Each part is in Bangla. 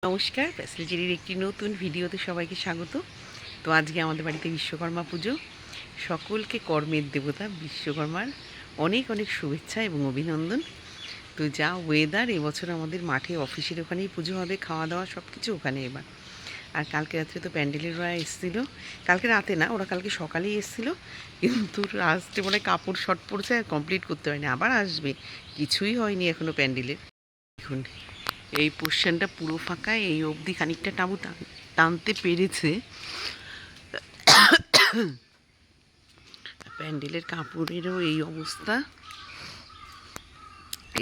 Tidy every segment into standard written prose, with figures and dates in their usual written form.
নমস্কার, প্যাসেলজেরির একটি নতুন ভিডিওতে সবাইকে স্বাগত। তো আজকে আমাদের বাড়িতে বিশ্বকর্মা পুজো। সকলকে কর্মের দেবতা বিশ্বকর্মার অনেক অনেক শুভেচ্ছা এবং অভিনন্দন। তো যা ওয়েদার, এবছর আমাদের মাঠে অফিসের ওখানেই পুজো হবে, খাওয়া দাওয়া সব কিছু ওখানে এবার। আর কালকে রাত্রে তো প্যান্ডেলের ওরা এসেছিলো, কালকে রাতে না, ওরা কালকে সকালেই এসেছিলো, কিন্তু আসতে মনে হয় কাপড় শর্ট পড়ছে আর কমপ্লিট করতে হয়নি, আবার আসবে, কিছুই হয়নি এখনও প্যান্ডেলের। দেখুন এই পোর্শনটা পুরো ফাঁকা, এই অবধি খানিকটা টাবু টানতে পেরেছে। প্যান্ডেলের কাপড়েরও এই অবস্থা।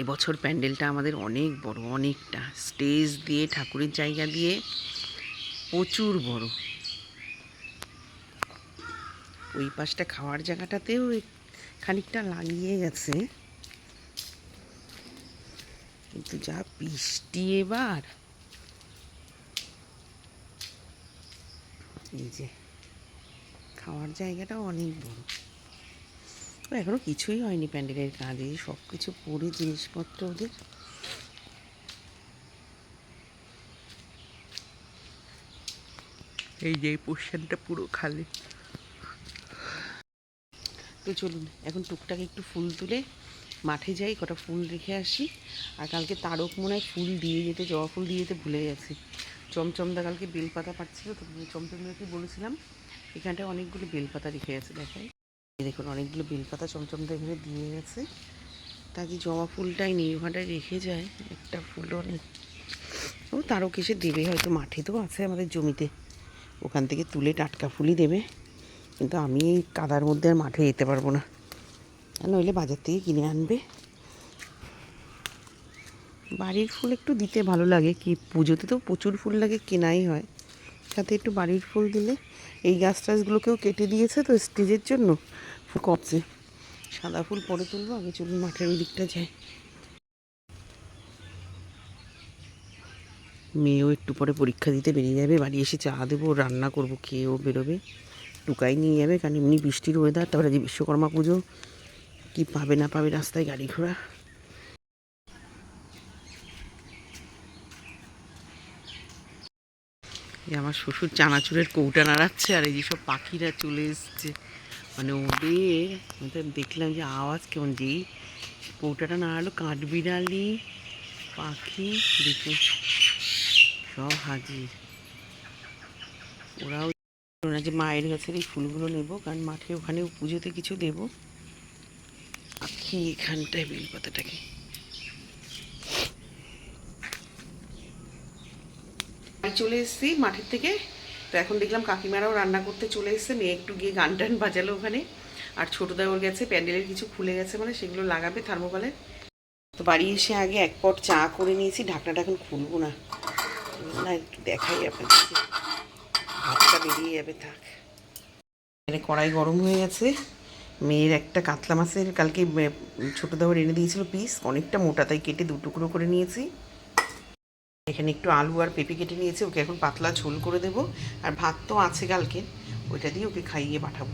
এবছর প্যান্ডেলটা আমাদের অনেক বড়, অনেকটা স্টেজ দিয়ে, ঠাকুরের জায়গা দিয়ে প্রচুর বড়। ওই পাশটা খাওয়ার জায়গাটাতেও খানিকটা লাগিয়ে গেছে, কিন্তু যা বৃষ্টি এবার। এই যে খাওয়ার জায়গাটাও অনেক বড়। এখনো কিছুই হয়নি প্যান্ডেলের কাজে, সব কিছু পরে জিনিসপত্র ওদের। এই যে এই পোর্শনটা পুরো খালি। তো চলুন এখন টুকটাক একটু ফুল তুলে মাঠে যাই, কটা ফুল রেখে আসি। আর কালকে তারক মনে হয় ফুল দিয়ে যেতে, জবা ফুল দিয়ে যেতে ভুলে গেছি। চমচমদা কালকে বেলপাতা পাচ্ছিল, তো চমচমদাকে বলেছিলাম এখানটায় অনেকগুলো বেলপাতা রেখে গেছে। দেখুন অনেকগুলো বেলপাতা চমচমদা এখানে দিয়ে গেছে। তাকে জবা ফুলটাই নেই, ওখানটায় রেখে যায়, একটা ফুলও নেই। ও তারক এসে দেবে হয়তো, মাঠে তো আছে আমাদের জমিতে, ওখান থেকে তুলে টাটকা ফুলই দেবে। কিন্তু আমি এই কাদার মধ্যে আর মাঠে যেতে পারবো না, নইলে বাজার থেকে কিনে আনবে। বাড়ির ফুল একটু দিতে ভালো লাগে, কি পুজোতে তো প্রচুর ফুল লাগে, কেনাই হয়, সাথে একটু বাড়ির ফুল দিলে। এই গাছ টাছগুলোকেও কেটে দিয়েছে তো স্টেজের জন্য, ফুল কমছে। সাদা ফুল পরে তুলবো, আগে চলুন মাঠের ওই দিকটা যাই। মেয়েও একটু পরে পরীক্ষা দিতে বেরিয়ে যাবে, বাড়ি এসে চা দেবো, রান্না করবো, খেয়েও বেরোবে। টুকাই নিয়ে যাবে, কারণ এমনি বৃষ্টির ওয়েদার, তারপরে যে বিশ্বকর্মা পুজো, কি পাবে না পাবে রাস্তায় গাড়ি ঘোড়া। আমার শ্বশুর চানাচুরের কৌটা নাড়াচ্ছে, আর এই যেসব পাখিরা চলে এসছে, মানে ওদের দেখলাম যে আওয়াজ কেমন, যেই কৌটাটা নাড়ালো কাঠবিড়ালি পাখি দেখুন সব হাজির। ওরাও না যে মায়ের গাছের এই ফুলগুলো নেবো, কারণ মাঠে ওখানেও পুজোতে কিছু দেবো। আখি এখানটায় বেলপাতাটাকে চলে এসেছি মাঠের থেকে। তো এখন দেখলাম কাকিমারাও রান্না করতে চলে এসছে, মেয়ে একটু গিয়ে গান টান বাজালো ওখানে। আর ছোটোদা ওর গেছে, প্যান্ডেলের কিছু খুলে গেছে, মানে সেগুলো লাগাবে থার্মোকলে। তো বাড়ি এসে আগে এক পট চা করে নিয়েছি, ঢাকনাটা এখন খুলবো না, না একটু দেখাই আপনাদেরকে, ভাতটা বেরিয়ে যাবে থাক। এখানে কড়াই গরম হয়ে গেছে। মেয়ের একটা কাতলা মাছের কালকে ছোটো দাওয়ার এনে দিয়েছিল পিস, অনেকটা মোটা, তাই কেটে দু টুকরো করে নিয়েছি। এখানে একটু আলু আর পেঁপে কেটে নিয়েছি, ওকে এখন পাতলা ঝোল করে দেবো। আর ভাত তো আছে কালকে, ওইটা দিয়ে ওকে খাইয়ে পাঠাবো।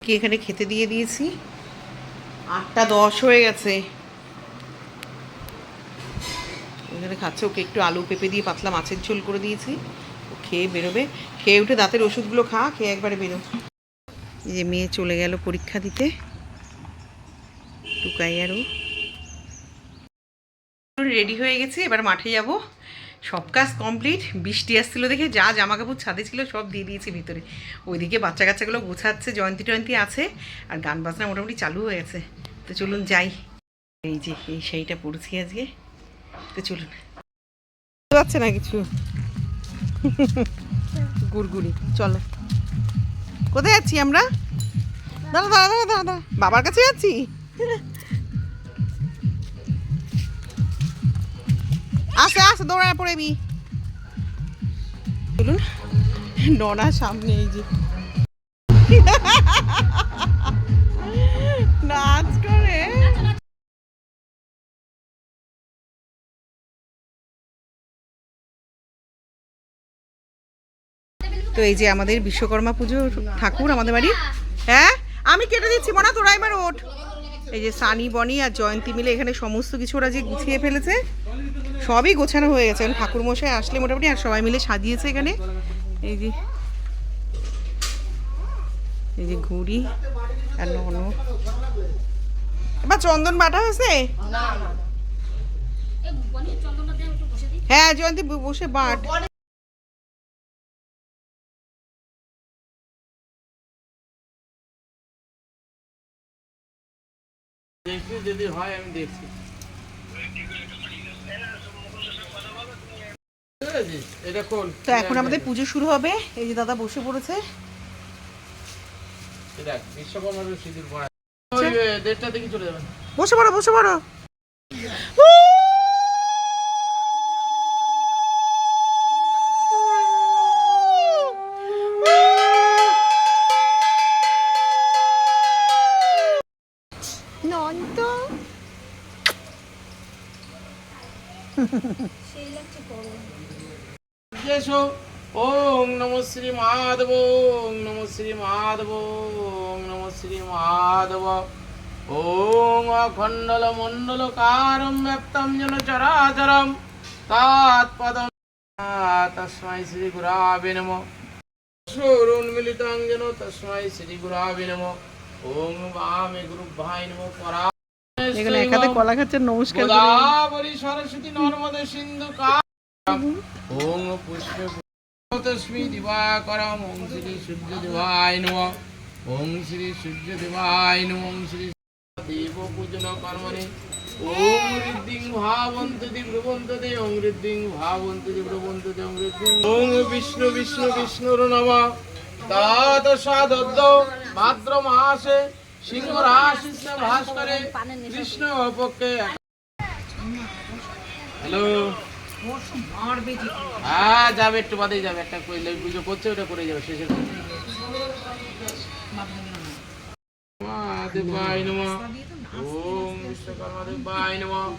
কি এখানে খেতে দিয়ে দিয়েছি, 8:10 হয়ে গেছে। এখানে খাচ্ছে, ওকে একটু আলু পেঁপে দিয়ে পাতলা মাছের ঝোল করে দিয়েছি, ও খেয়ে বেরোবে। খেয়ে উঠে দাঁতের ওষুধগুলো খেয়ে একবারে বেরো। এই যে মেয়ে চলে গেল পরীক্ষা দিতে, টুকাই আরও রেডি হয়ে গেছে, এবার মাঠে যাব। সব কাজ কমপ্লিট, বৃষ্টি আসছিল দেখে যা জামা কাপড় ছাদে ছিল সব দিয়ে দিয়েছি ভিতরে। ওইদিকে বাচ্চা কাচ্চাগুলো গোছাচ্ছে, জয়ন্তী টয়ন্তী আছে, আর গান বাজনা মোটামুটি চালু হয়ে গেছে। তো চলুন যাই। এই যে এই শাড়িটা পরেছি আজকে, তো চলুন। যাচ্ছে না কিছু গুড়গুড়ি, চলো। কোথায় যাচ্ছি আমরা? দাদা দাদা দাদা দাদা, বাবার কাছে যাচ্ছি। আসে আসে, দৌড়ায় পড়েবি। বলুন নড়া সামনে, এই যে নাচ করে। তো এই যে আমাদের বিশ্বকর্মা পুজো ঠাকুর আমাদের বাড়ি। হ্যাঁ আমি কেটে দিচ্ছি, মনা তোরা এবার ওঠ। এই যে সানি বনি আর জয়ন্তী মিলে এখানে সমস্ত কিছু ওরা যে গুছিয়ে ফেলেছে, সবই গোছানো হয়ে গেছে। ঠাকুর মশাই আসলে মোটামুটি আর সবাই মিলে সাজিয়েছে এখানে। এই যে এই যে ঘুড়ি আর ননো। এবার চন্দন বাটা হয়েছে? হ্যাঁ জয়ন্তী বসে বাট। যদি হয় আমি দেখছি। তো এখন আমাদের পুজো শুরু হবে। এই যে দাদা বসে পড়েছে। বসে পড়ো বসে পড়ো। নন্ত ওম নমঃ শ্রী মাধব, ওম নমঃ শ্রী মাধব, ওম নমঃ শ্রী মাধব। ওম অখণ্ডল মণ্ডলকারম ব্যক্তম যেন চরাচরম তৎপদম তস্मै শ্রী গুরাবে নমঃ। সূর্যোন্মিলিতং যেন তস্मै শ্রী গুরাবে নমঃ। ওম বামে গুরুভ্যায় নমঃ। পরা এখানে একাতে কলা খাচ্ছেন, নমস্কার। গোদাবরী সরস্বতী নর্মদে সিন্ধু কাম। ওম পুষ্পে তস্মি দিবাকরম। ওম শ্রী সূর্য দেবায় নমঃ। ওম শ্রী সূর্য দেবায় নমঃ। ওম শ্রী দেব পূজন কর্মণি। ওম ঋদ্ধিং ভাবন্তু দিব্রবন্তু দে। ওম ঋদ্ধিং ভাবন্তু দিব্রবন্তু দে। ওম ঋদ্ধিং। ওম বিষ্ণু বিষ্ণু বিষ্ণুর নমঃ। তৎ সাদদ্দ ভাদ্র মাসে সিংহ রাশিতে ভাস করে কৃষ্ণ পক্ষে। হ্যালো, হ্যাঁ যাবে, একটু বাদেই যাবে। একটা পুজো করছে, ওটা করে যাবে শেষে। দেবায় নমঃ। ওম বিশ্বকর্মা দেবায় নমঃ।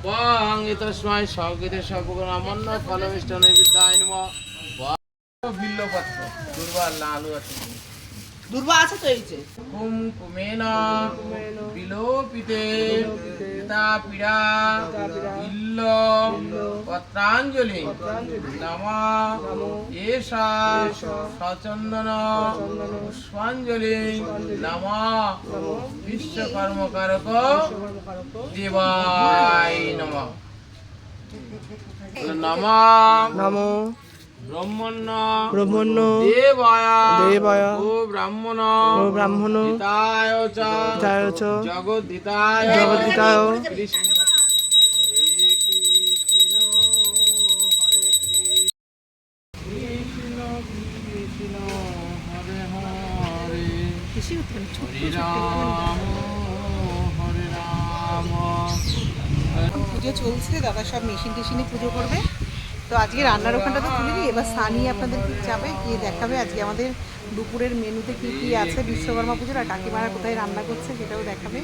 বং এতস্মাই সগীতে সর্বগুণামন্ন ফলমিষ্ট নৈবেদ্যায় নমঃ। বিল্লপত্র দুর্বা লালু আছে, দুর্বা আছে তো। এই যে কুমকুমেন বিলোপিতে পিতা পীড়া বিল্ল পত্রাঞ্জলি নমঃ। এষা সচন্দন পুষ্পাঞ্জলি নমঃ। বিশ্বকর্মকারক দেবায় নমঃ। নমঃ নমো ব্রহ্মণ্য দেবায় ও ব্রাহ্মণ হিতায় চ জগদ্ধিতায় কৃষ্ণ। হরে কৃষ্ণ হরে কৃষ্ণ কৃষ্ণ হরে হরে, হরে রাম হরে রাম। পুজো চলছে, দাদা সব মেশিন টেশিনে পুজো করবে। তো আজকে রান্নার ওখানটা তো খুলে দিই। এবার সানি আপনাদের যাবে, গিয়ে দেখাবে আজকে আমাদের দুপুরের মেনুতে কি কি আছে বিশ্বকর্মা পুজোর, আর কাকিমারা কোথায় রান্না করছে সেটাও দেখাবে।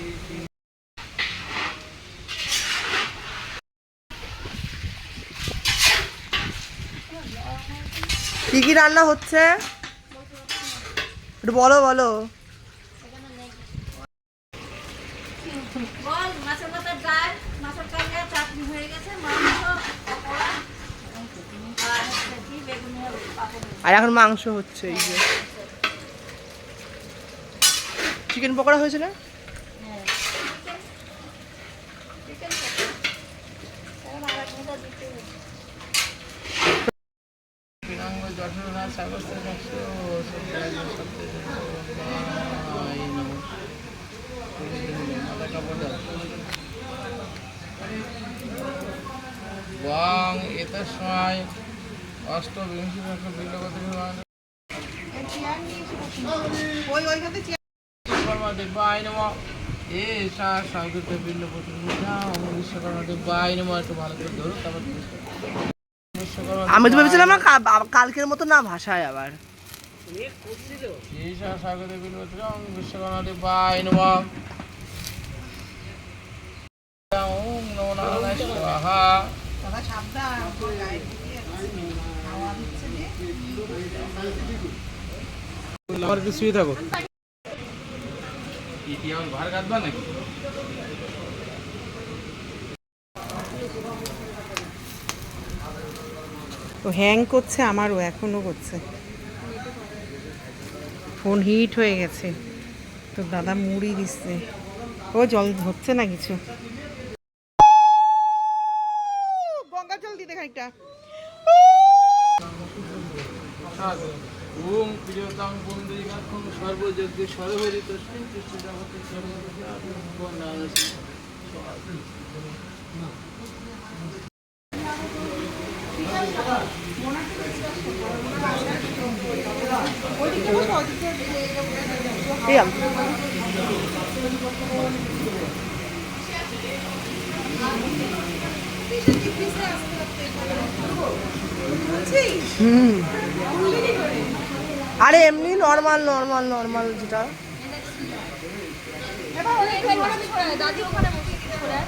কি কি রান্না হচ্ছে একটু বলো বলো। আর এখন মাংস হচ্ছে। এই যে চিকেন পকোড়া হয়েছে না? বং এতস্মাই অষ্টবিংশ বিল্লপত্র বিশ্বকর্মা দেবায় নমঃ। এষা স্বাগত বিল্লপত্র বিশ্বকর্মা দেবায় নমঃ। একটু ভালো করে ধরো, তারপর আমি তো ভেবেছিলাম না কালকের মতো না ভাষায় আবার। এষা স্বাগত বিল্লপত্র বিশ্বকর্মা দেবায় নমঃ। ওম নমো নারায়ণায় স্বাহা। আমার একটু শুয়ে থাকো। কি আমার ভার কাটবা নাকি? তো হ্যাং করছে, আমারও এখনো করছে, ফোন হিট হয়ে গেছে। তো দাদা মুড়ি দিচ্ছে, ও জল হচ্ছে না কিছু, গঙ্গা জল দিতে খানিকটা। ওম প্রিয়তম বন্দেকাক্ষম সর্বযজ্ঞ সর্বরি তস্মিন কৃষ্ণ জগতে সর্বদা। এই আম। আরে এমনি নর্মাল নর্মাল নর্মাল যেটা দাদি ওখানে বসে কি করে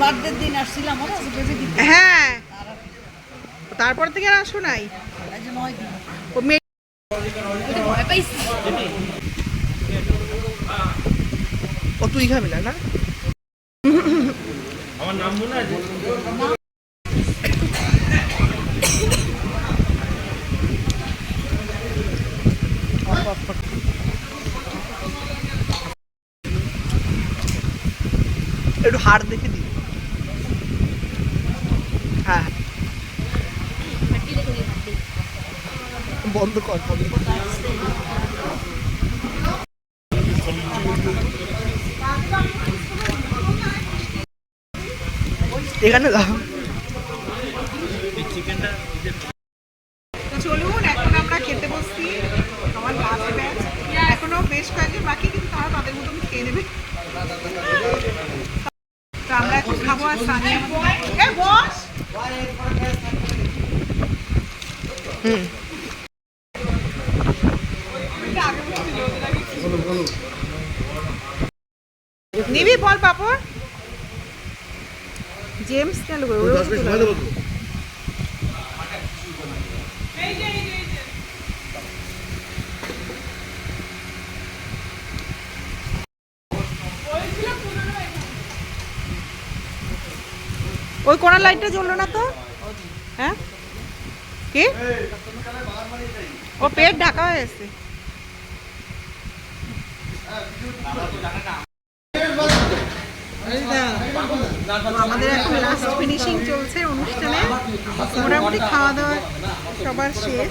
বার্থডের দিন আসছিলাম হ্যাঁ, তারপর থেকে আর আসো নাই। ও মেয়ে ও তুই খাবি না না? আমার নাম মনে আছে? একটু হাড় দেখে দিই। হ্যাঁ বন্ধ কর, বন্ধ কর। এখানে দাও। চলুন, এখন আমরা খেতে বসছি। আমার লাস্ট ব্যাচ, এখনো বেশ কয়েকজন বাকি, কিন্তু তারা তাদের মতন খেয়ে নেবে। তো আমরা এখন খাবো। আর সানি বস। নিবি বল পাপড়। জেমস চালু করে ওই কোনার লাইটটা জ্বললো না তো? হ্যাঁ কি ও পেট ঢাকা হয়েছে? আমাদের এখন লাস্ট ফিনিশিং চলছে অনুষ্ঠানে, মোটামুটি খাওয়া দাওয়া সবার শেষ।